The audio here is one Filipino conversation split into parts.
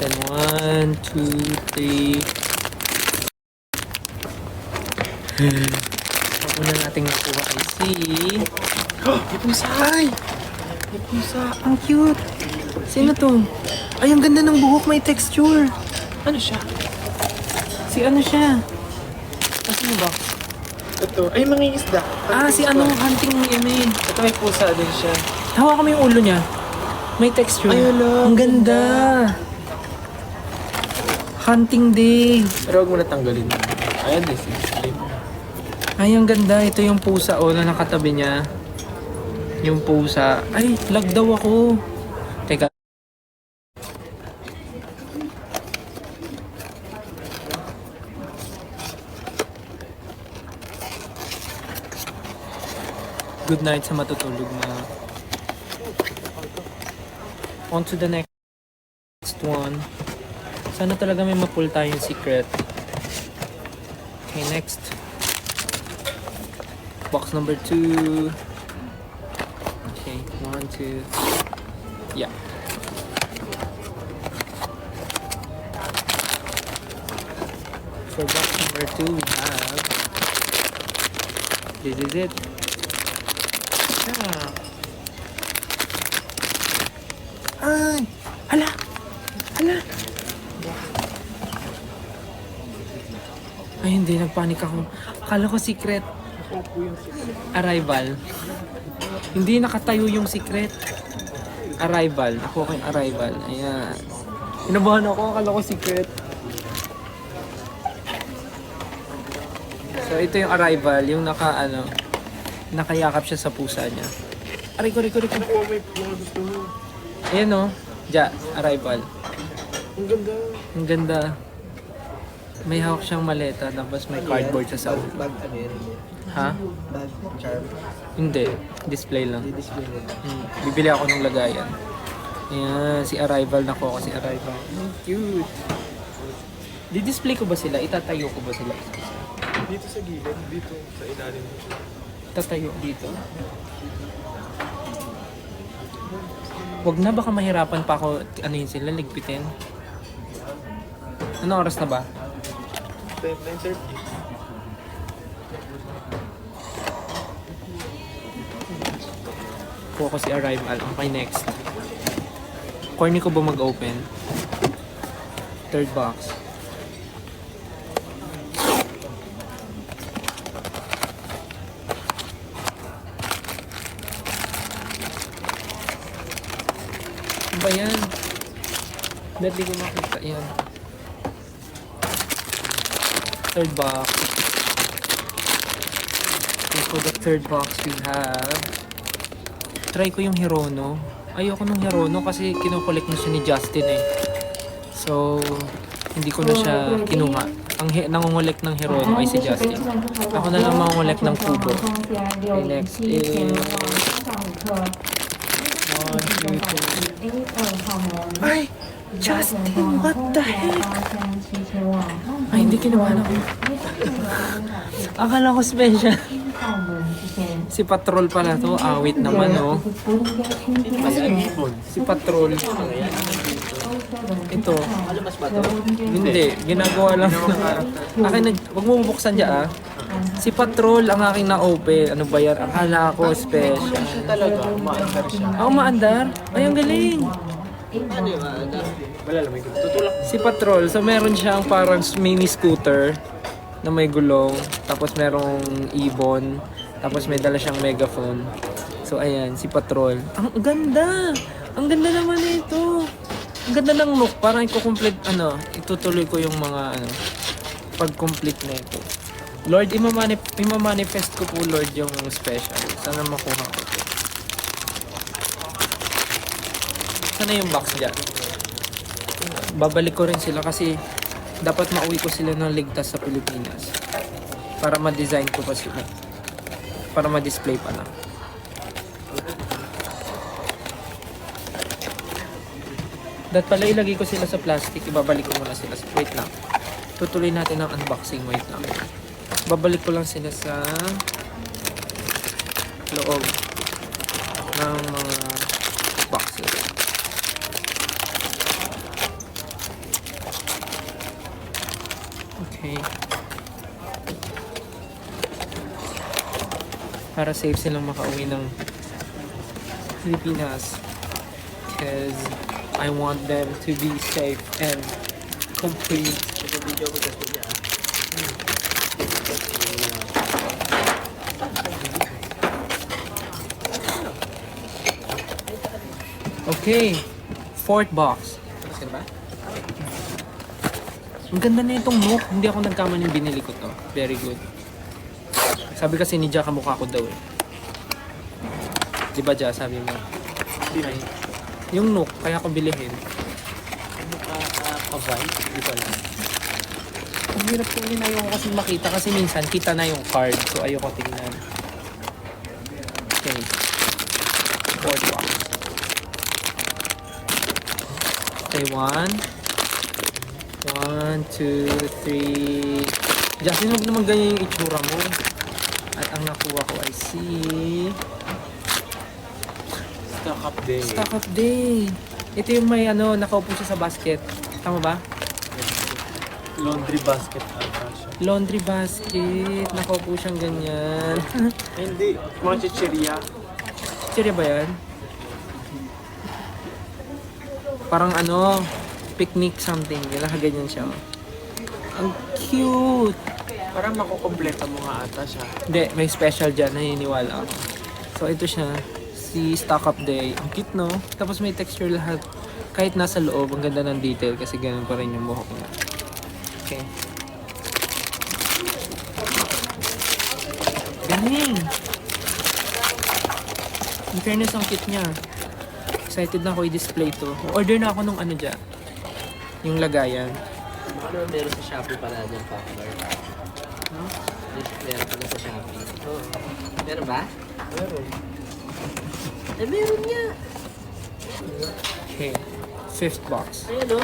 natin. 1, 2, 3. Ang una nating nakuha ay si... May pusa! Ay! May pusa! Ang cute! Sino to? Ay, ang ganda ng buhok. May texture. Ano siya? Si ano siya? Sino ba? Ito. Ay, mangingisda. Si ano, hunting eme. Ito may pusa din siya. Hawakan mo yung ulo niya. May texture. Ay, wala. Ang ganda. Hunting day. Pero huwag mo natanggalin. Ayan, this is flame. Ay, ang ganda. Ito yung pusa na nakatabi niya. Yung pusa. Ay, lag daw ako. Teka. Good night sa matutulog na. On to the next one. Sana talaga may ma-pull tayong secret. Okay, next. Box number 2. Okay, 1, 2. Yeah. For box number 2, we have... This is it. Yeah. Ay! Hala! Hala! Ay, hindi. Nagpanik ako. Akala ko secret. Arrival. Hindi nakatayo yung secret. Arrival. Ako kay Arrival. Ayan. Inabahan ako. Akala ko secret. So, ito yung Arrival. Yung nakayakap siya sa pusa niya. Aray ko. Ayan o. Arrival. Ang ganda. Ang ganda. May hawak siyang maleta, tapos may cardboard sa sa ulo. Bag ano yan? Ha? Bag charm. Hindi. Display lang. Di-display mo. Bibili ako ng lagayan. Ayan, si Arrival. Nakuha ko si Arrival. Cute. Di-display ko ba sila? Itatayo ko ba sila? Dito sa gilid, dito sa ilalim. Itatayo dito. Wag na, baka mahirapan pa ako sila, ligpitin. Anong oras na ba? 9:30. Kuha ko si Arrival. Okay, next. Corny ko ba mag-open? Third box. Ano ba yan? Ba't di ko makita yan? Third box. Okay, for the third box we have... Try ko yung Hirono. Ayoko nung Hirono kasi kinokollect na siya ni Justin eh. So, hindi ko na siya kinuha. Ang nangungulek ng Hirono ay si Justin. Ako na lang mangungulek ng Kubo. Okay, next is... 1, 2, 3. Ay! Justin, what the heck? Ay, hindi kinuha na ko. Akala ko special. Si Patrol pala to. Awit naman, oh. Si Patrol. Ito. Hindi. Ginagawa lang. Huwag mo bubuksan dyan, ah. Si Patrol ang aking na-open. Ano ba yan? Akala ko special. Talaga, maandar siya. Maandar? Ay, ang galing. Ano yung maandar? Wala lang, may tutulak. Si Patrol, so meron siyang parang mini scooter na may gulong, tapos merong ibon, tapos may dala siyang megaphone. So ayan, si Patrol. Ang ganda! Ang ganda naman ito. Ang ganda ng look, parang itutuloy ko yung mga pag-complete na ito. Lord, imamanifest ko po Lord yung special. Sana makuha ko ito. Sana yung box dyan. Babalik ko rin sila kasi dapat mauwi ko sila ng ligtas sa Pilipinas para ma-design ko pa sila, para ma-display pa na. Dapat pala ilagay ko sila sa plastic, ibabalik ko muna sila. Wait lang, tutuloy natin ang unboxing. Wait lang, babalik ko lang sila sa loob ng mga boxes. Okay. Para safe silang makauwi ng Pilipinas. Because I want them to be safe and complete. Video ko kasi niya. Okay. Fourth box. Kasi ba? Ang ganda na itong Nook. Hindi ako nagkamali yung binili ko to. Very good. Sabi kasi ni Ja, kamukha ko daw eh. Di ba Ja, sabi mo? Pinay. Yung Nook, kaya ko bilihin. Ano ka, ka-vibe? Hindi ko alam. Ang hirap ko yun, ayoko kasi makita kasi minsan kita na yung card. So ayoko tingnan. Okay. Fourth box. Okay, 1, 2, 3. Justin, huwag naman ganyan yung itsura mo. At ang nakuha ko ay si Stock up day. Stock Up Day. Ito yung may nakaupo siya sa basket. Tama ba? Laundry basket ata siya. Laundry basket. Nakaupo siyang ganyan. Ay, hindi. Mga chicheria. Serya ba yan? Parang picnic something. Nakaganyan siya. Ang cute! Parang makukompleto mo nga ata siya. Hindi, may special dyan. Naniniwala ako. So, ito siya. Si Stock Up Day. Ang cute, no? Tapos may texture lahat. Kahit nasa loob, ang ganda ng detail kasi ganun pa rin yung buhok niya. Okay. Galing! In fairness, ang cute niya. Excited na ako i-display to. Order na ako nung dyan. Yung lagayan. Ano meron sa Shopee pala dyan, popcorn? No? Meron pala sa Shopee. Oo. Meron ba? Meron. Eh, meron nga. Okay. Fifth box. Ayun, no?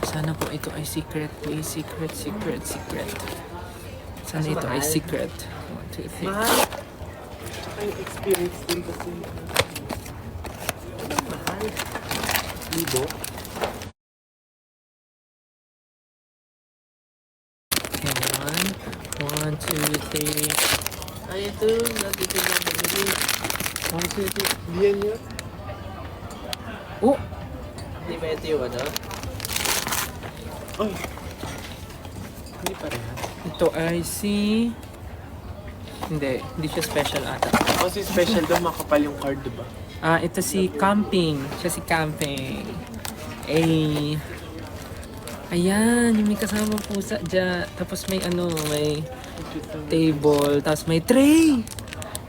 Sana po ito ay secret. Please, secret, secret, secret. Sana Mas ito ay mahal. secret. 1, 2, 3. Mahal. Tsaka yung experience din kasi. Mahal. Libo. Okay, 1, 2, 3. Ay, ito. Nandito lang pabili. 1, 2, 3. Diyan yun. Oh! Hindi ba ito yung ano? Ay. Hindi pa rin. Ito ay si... Hindi siya special ata. Kasi special daw makapal yung card, diba? Ito si Camping. Siya si Camping. Ay. Ayan, yung may kasama pusa dyan. Tapos may may table. Tapos may tray.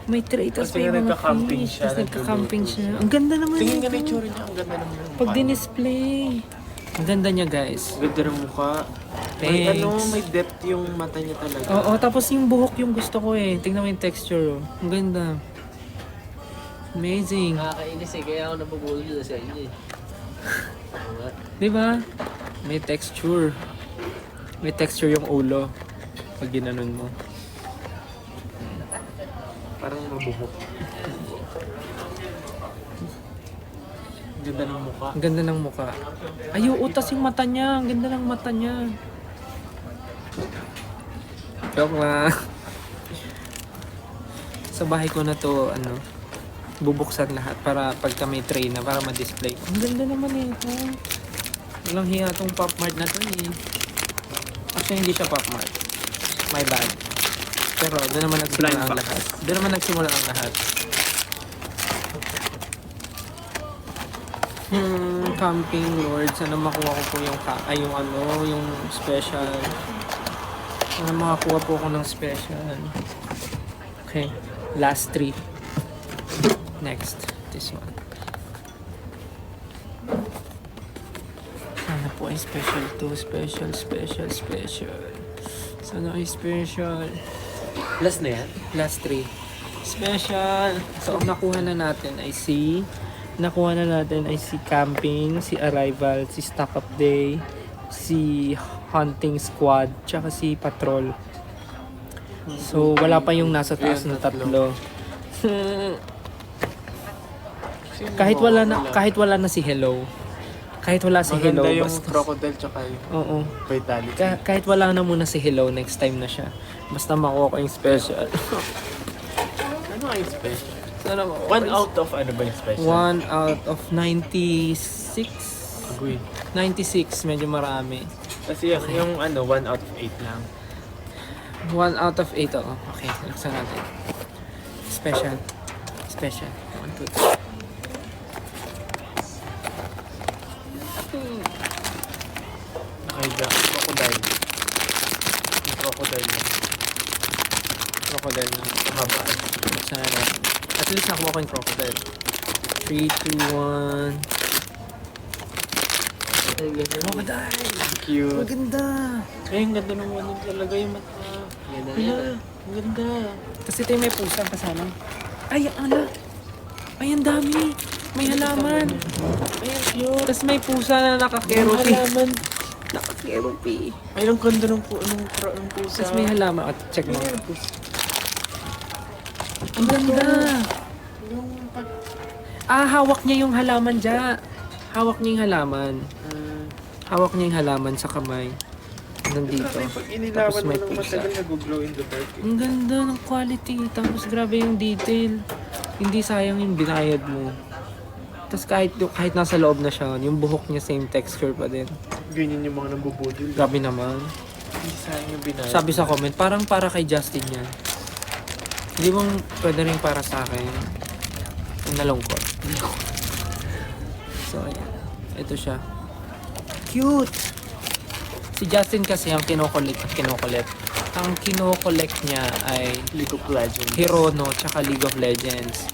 May tray. Tapos Kasi may nga mga nagka-camping fish. siya, Tapos nagka-camping nagluluto siya. Ang ganda naman Tingin ito. nga na yung tsura niya. Ang ganda naman. ng Pag mukha. dinisplay. Ang ganda niya, guys. Ganda ng mukha. May Thanks. may depth yung mata niya talaga. Oo, tapos yung buhok yung gusto ko eh. Tingnan mo yung texture. Oh. Ang ganda. Amazing. Nakakainis eh. Kaya ako napabulol na sa inyo eh. Oo nga. Di ba? May texture. May texture yung ulo. Pag ginanon mo. Parang mabuhok. Ang ganda ng mukha. Ang ganda ng mukha. Ay, utas yung mata niya. Ang ganda ng mata niya. Joke lang. Sa bahay ko na to, bubuksan lahat para pagka may tray na para ma-display. Ang ganda naman eh. Walang hiya tong Pop Mart na to eh. Actually, hindi siya Pop Mart. My bad. Pero doon naman nagsimula Blind ang box. lahat. Doon naman nagsimula ang lahat. Camping Lord. Sana makuha ko po yung special. Sana makakuha po ako ng special. Okay. Last 3. Next. This one. Sana po ay special to. Special. Sana ay special. Last na yan? Last 3. Special. So, ang nakuha na natin ay si Camping, si Arrival, si Stock Up Day, si Hunting Squad, tsaka si Patrol. So, wala pa yung nasa taas na tatlo. kahit wala na si Hello. Kahit wala si Hello. Maganda yung Basta, crocodile tsaka yung oo. vitality. Kahit wala na muna si Hello, next time na siya. Basta makuha ko yung special. Ano nga yung special? Sana makuha 1 out of ano ba yung special? 1 out of 96. Agoy. 96, medyo marami. Kasi yung ano, 1 out of 8 lang. 1 out of 8, oo. Okay, laksan natin. Special. Special. 1, 2, 3. Nakahiga. Crocodile. Yung crocodile lang. Crocodile na. Mahaba. Laksan natin. At least nakuha ko yung crocodile. 3, 2, 1. Crocodile! Cute. Maganda! Ay, ang ganda ng ano talaga yung mata. Yan na Hala, yan. ang ganda. Tapos ito yung may pusang kasama. Ay, ala! Ay, ang dami! May halaman! Ay, ang cute. Tapos may pusa na naka-keropi. Halaman. Naka-keropi. Ay, ang ganda ng pusa. Tapos may halaman. At check mo. Ay, ang pusa. Ang ganda! Yung pag... Hawak niya yung halaman dyan. Hawak niya yung halaman. Hawak niya yung halaman sa kamay. Nandito. Kasi pag Tapos inilawan mo may ng pusa. matagal, nag-glow in the dark. Ang ganda ng quality. Tapos grabe yung detail. Hindi sayang yung binayad mo. Tapos kahit nasa loob na siya, yung buhok niya same texture pa din. Ganyan yung mga nabubudol. Grabe naman. Hindi sayang yung binayad. Sabi sa comment, parang para kay Justin yan. Hindi bang pwede rin para sa akin? Ang nalungkot. So, ayan. Ito siya. Cute! Si Justin kasi ang kinokollect. Ang kinokollect niya ay League of Legends. Hirono tsaka League of Legends.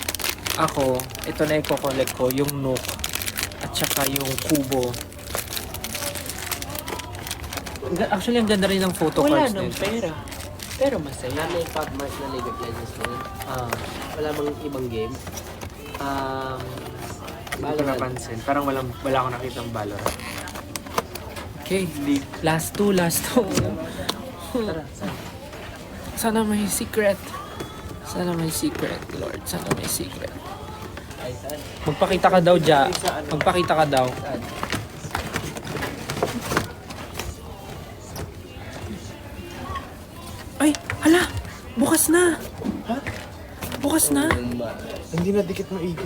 Ako, ito na i-collect ko, yung Nook at tsaka yung Kubo. Actually, ang ganda rin ng photo Wala cards nang nito. pera. Pero masaya. Wala may pag-mark na League of Legends na yun. Wala bang ibang game? Hindi ko napansin. Parang wala akong nakitang Valorant. Okay, League. last two. Tara, saan? Sana may secret. Sana may secret, Lord. Sana may secret. Ay, saan? Magpakita ka daw, Ja. Magpakita ka daw. Saan? Ay, hala! Bukas na! Bukas na? Hindi na dikit mo IG.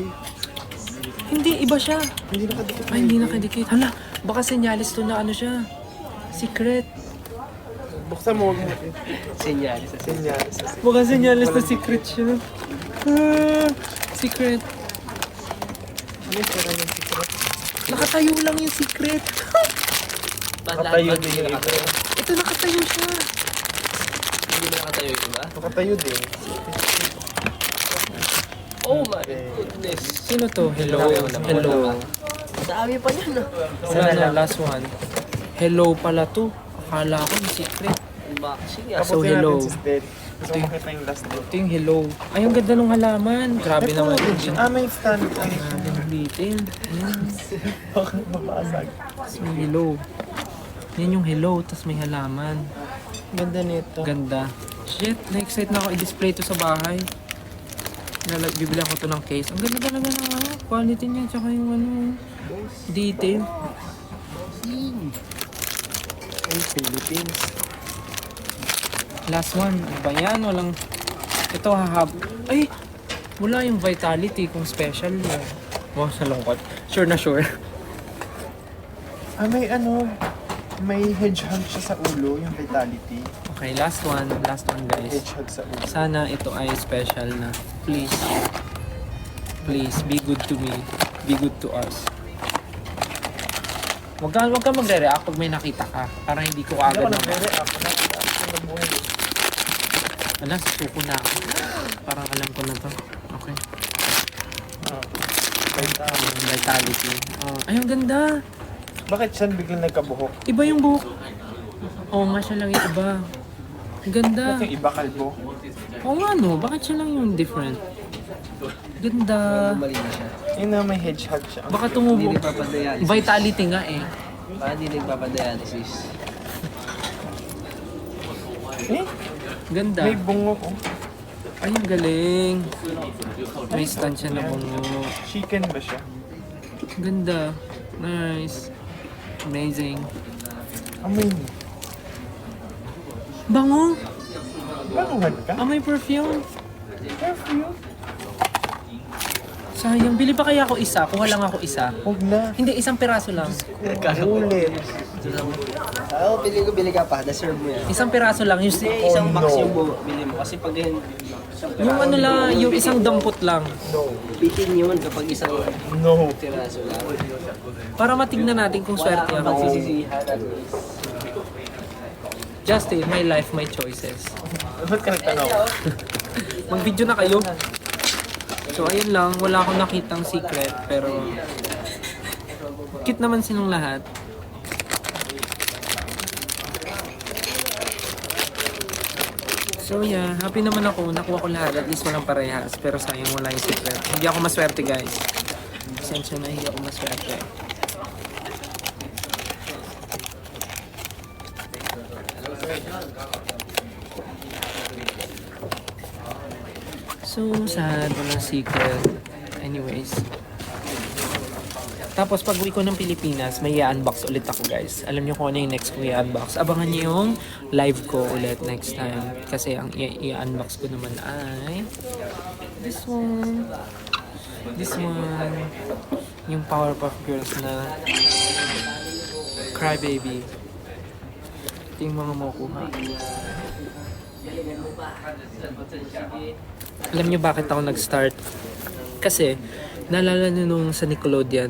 Hindi, iba siya. Hindi nakadikit mo Ay, hindi nakadikit. Hala, baka senyalis to na ano siya. Secret. Buksan mo, huwag mo. Senyales. Senyales. Baka senyalis na secret siya. Secret. Ano yung sira yung secret? Nakatayo lang yung secret. Nakatayo din yung iba. Ito, nakatayo siya. Hindi ba nakatayo yung iba? Nakatayo din. Oh my goodness. Sino to? Hello. Hello. Dami pa niyan ah. Wala na, last one. Hello pala to. Akala ko yung secret. Unboxing ah. So, Kaputin hello. natin si Sted. Gusto mo makita yung last day. Ito yung hello. Ay, ang ganda ng halaman. Grabe naman. May stand. Grabe ng detail. Ayan. Bakit mabasag? Tapos may hello. Yan yung hello, tapos may halaman. Ganda nito. Ganda. Shit, na-excite na ako i-display to sa bahay. Bibilihan ko to ng case. Ang ganda talaga ng quality niya, tsaka yung ano, detail. Ay, Philippines. Last one. Ano ba yan? Walang... Ito hahab... Ay! Wala yung vitality kung special yan. Wow, sa lungkot. Sure na sure. May ano, may hedgehog siya sa ulo, yung vitality. Okay, last one. Last one, guys. Hedgehog sa ulo. Sana ito ay special na. Please. Please, be good to me. Be good to us. Wag ka magre-react pag may nakita ka. Para hindi ko Hindi agad ako na... nagre-react. Ako nabuhay. Wala, suko na ako. Parang alam ko na to. Okay. Vitality. Ay, ang ganda. Bakit siya biglang nagkabuhok? Iba yung buhok. Oo nga, siya lang yung iba. Ang ganda. Bakit yung iba kalbo? Oo nga no, bakit siya lang yung different? Ganda. Mali na siya. Yun na, may hedgehog siya. Baka Hindi tumubo. nagpapadialysis. Vitality nga eh. Baka hindi nagpapadialysis. Eh, Ganda. may bungo ko. Ay, ang galing. May stand siya na bungo. Chicken ba siya? Ganda. Nice. Amazing. Amoy mo. Bango! Banguhan ka? Amoy perfume. Perfume? Sayang, bili pa kaya ako isa? Kuha lang ako isa. Huwag na. Hindi, isang piraso lang. Ulit. Oo, bili ka pa. Deserve mo yan. Isang piraso lang. Yung, Isang box no. yung bili mo. Kasi pag yan, yung ano lang, yung isang dampot lang. No. bitin yun kapag isang No. tiraso lang. Para matignan natin kung Wala swerte kang ako. pagsisisihan at least. Justin, my life, my choices. Ba't ka nagtanong? Mag-video na kayo. So, ayun lang. Wala akong nakitang secret. Pero, cute naman silang lahat. So, yeah. Happy naman ako. Nakuha ko lahat. At least walang parehas. Pero sayang wala yung secret. Hindi ako maswerte, guys. Pasensya na, hindi ako maswerte. So sad, walang secret. Anyways. Tapos pag uwi ko ng Pilipinas, may i-unbox ulit ako guys. Alam niyo kung ano yung next ko i-unbox. Abangan niyo yung live ko ulit next time. Kasi ang i-unbox ko naman ay this one. This one. Yung Powerpuff Girls na Crybaby. Ito yung mga makukuha. Alam niyo bakit ako nag-start? Kasi, naalala niyo nung sa Nickelodeon,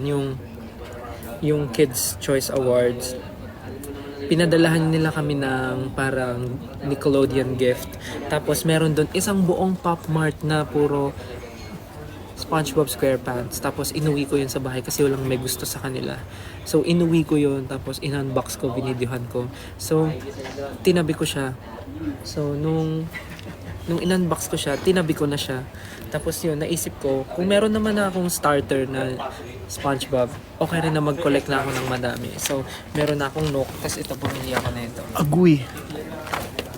yung Kids' Choice Awards, pinadalahan nila kami ng parang Nickelodeon gift. Tapos meron doon isang buong Pop Mart na puro SpongeBob SquarePants. Tapos inuwi ko yun sa bahay kasi walang may gusto sa kanila. So inuwi ko yun, tapos in-unbox ko, binidyohan ko. So, tinabi ko siya. So, nung in-unbox ko siya, tinabi ko na siya. Tapos yun, naisip ko, kung meron naman na akong starter na SpongeBob, okay rin na mag-collect na ako ng madami. So, meron na akong Nook, tapos ito, bumili ako nito. Agoy.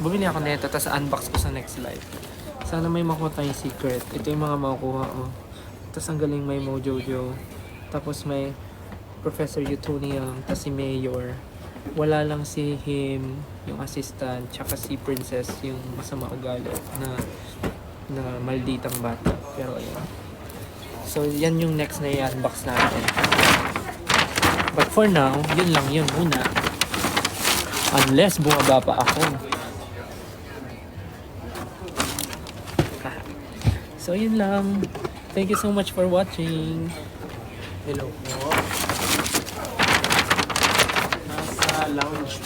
Bumili ako nito, tapos unbox ko sa next live. Sana may makuha tayong secret. Ito yung mga makukuha ko. Tapos ang galing may Mojojo. Tapos may Professor Utonium, tapos si Mayor. Wala lang si him, yung assistant, tsaka si Princess, yung masama ugali na malditang bata. Pero ayun. So, yan yung next na i-unbox natin. But for now, yun lang yun muna. Unless bumaba pa ako. So, yun lang. Thank you so much for watching. Hello po. Nasa lounge.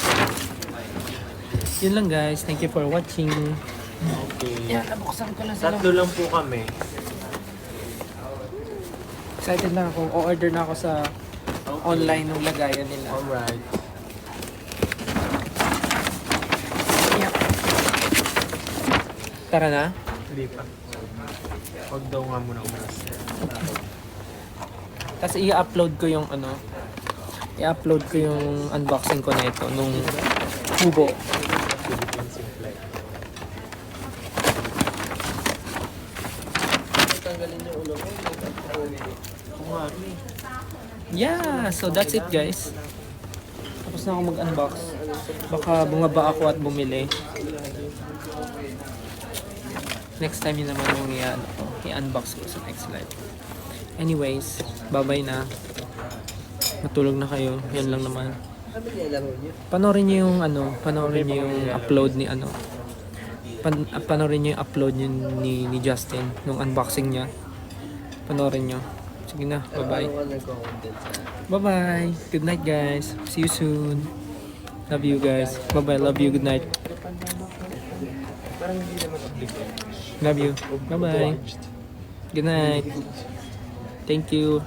Yun lang guys. Thank you for watching. Okay. Yan, nabuksan ko lang sila. Tatlo lang po kami. Excited na ako. O-order na ako sa online ng lagayan nila. Alright. Yeah. Tara na. Hindi pa. Huwag daw nga muna umalas. Tapos i-upload ko yung ano. I-upload ko yung unboxing ko na ito nung Hugo. Philippine Simple. Tanggalin yung ulo ko. Kumari. Yeah, so that's it guys. Tapos na ako mag-unbox. Baka bumaba ako at bumili. Next time yun naman yung i-unbox ko sa next live. Anyways, bye-bye na. Matulog na kayo. Yan lang naman. Sabi niya, laro niyo. Panoorin niyo yung ano, panoorin niyo yung upload ni ano. Panoorin niyo yung upload niyo ni Justin nung unboxing niya. Panoorin niyo. Sige na, bye-bye. Ano ka nagko-content sa... Bye-bye. Good night, guys. See you soon. Love you, guys. Bye-bye. Love you. Good night. Parang hindi naman obliged. Love you. Bye-bye. Good night. Thank you.